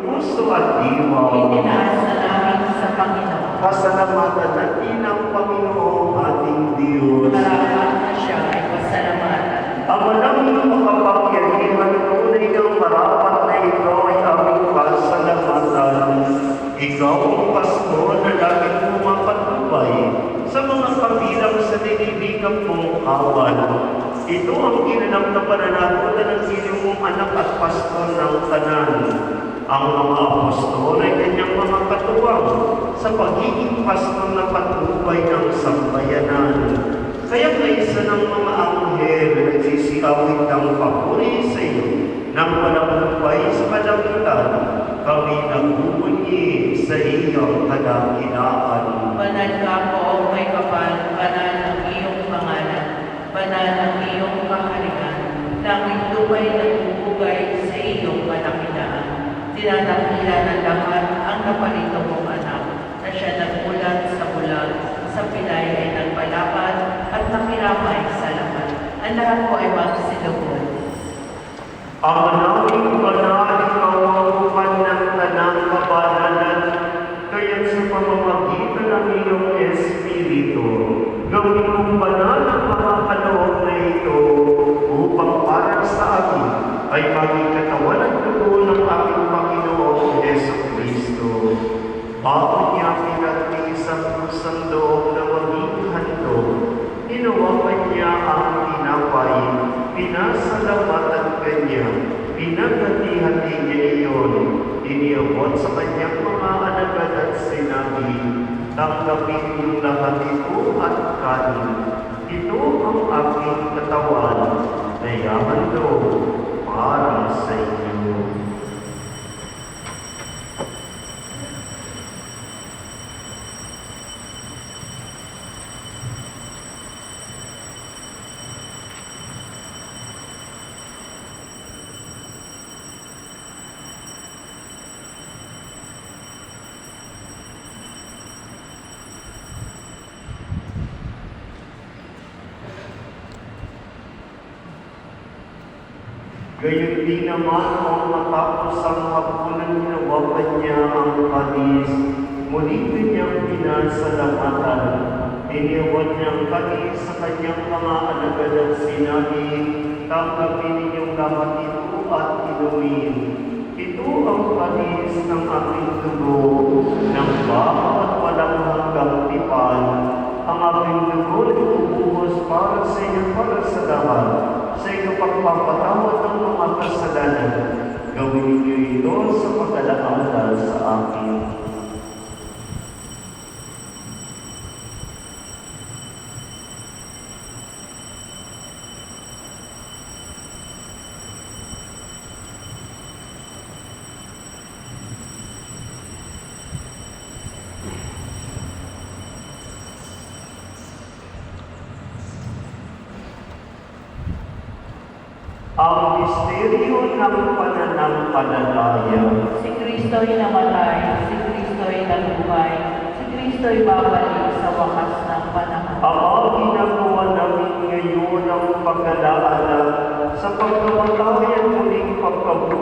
puso at diwa. Itinaas na namin sa Panginoon. Pasalamatan natin ang Panginoong ating Diyos. Marapat na siya ay pasalamatan. Ang walang makapangyarihan, tunay ng marapat na ikaw ay aming pasalamatan. Ikaw ang Pasko na laging pumapatnubay sa mga kabilang sa nililigang mong kawan. Ito ang ginanap na pananagutan ng iyong mong anak at pastor ng tanan. Ang mga apostol ay kanyang mga katuwang sa pagiging pastor na patnubay ng sambayanan. Kaya kaisa ng mga anghel nagsisiawit ng papuri sa iyo nang malakupay sa kalangitan, kami nagbubunyi sa iyong kadakilaan. Banal ka po, may kapal, banal ang iyong pangalan, banal ang iyong kaharian, langit lupa'y nagbubugay sa iyong kadakilaan. Tinatangkilan ng lahat ang napalito mong anak, na siya nagmulat sa bulag, sa pilay ay nagpalapad, at nakiramay sa lahat. Ang lahat po ay magsilubon. Ang naming banal, ikaw ang buwan ng tanang kabanalan, kaya't sa pamamagitan ng iyong Espiritu, gawin mong banal ang mga kaloob na ito, upang para sa akin ay maging katawan at dugo ng aming Panginoong Jesucristo. Bago niya pinagti sa pusang loob na maging handog, hinawakan niya ang tinapay, pinasalamatan kanya, pinaghati-hati niya iyon, iniabot sa kanyang mga alagad at sinabi, tanggapin niyo lahat ito at kanin. Ito ang aking katawan na ihahandog para sa inyo. Gayon din naman ang matapos ang hapunan, hinawakan niya ang kanis, muli kanyang pinasalamatan. Iniwan niya ang kanis sa kanyang mga alagad at sinabi, tanggapin ninyong lahat ito at inumin. Ito ang kanis ng aking dugo, ng bago at walang hanggang tipan. Ang aking dugo ay ubuhos para sa inyo, para sa lahat, sa iyong pagpapatawad ng mga kasalanan. Gawin niyo ito sa pag-alala sa akin. Ang misteryo ng pananampalataya. Si Kristo'y namatay, si Kristo'y nabuhay, si Kristo'y babalik sa wakas ng panahon. Ama, ginagawa namin ngayon ang pag-alaala sa pagkamatay at muling pagkabuhay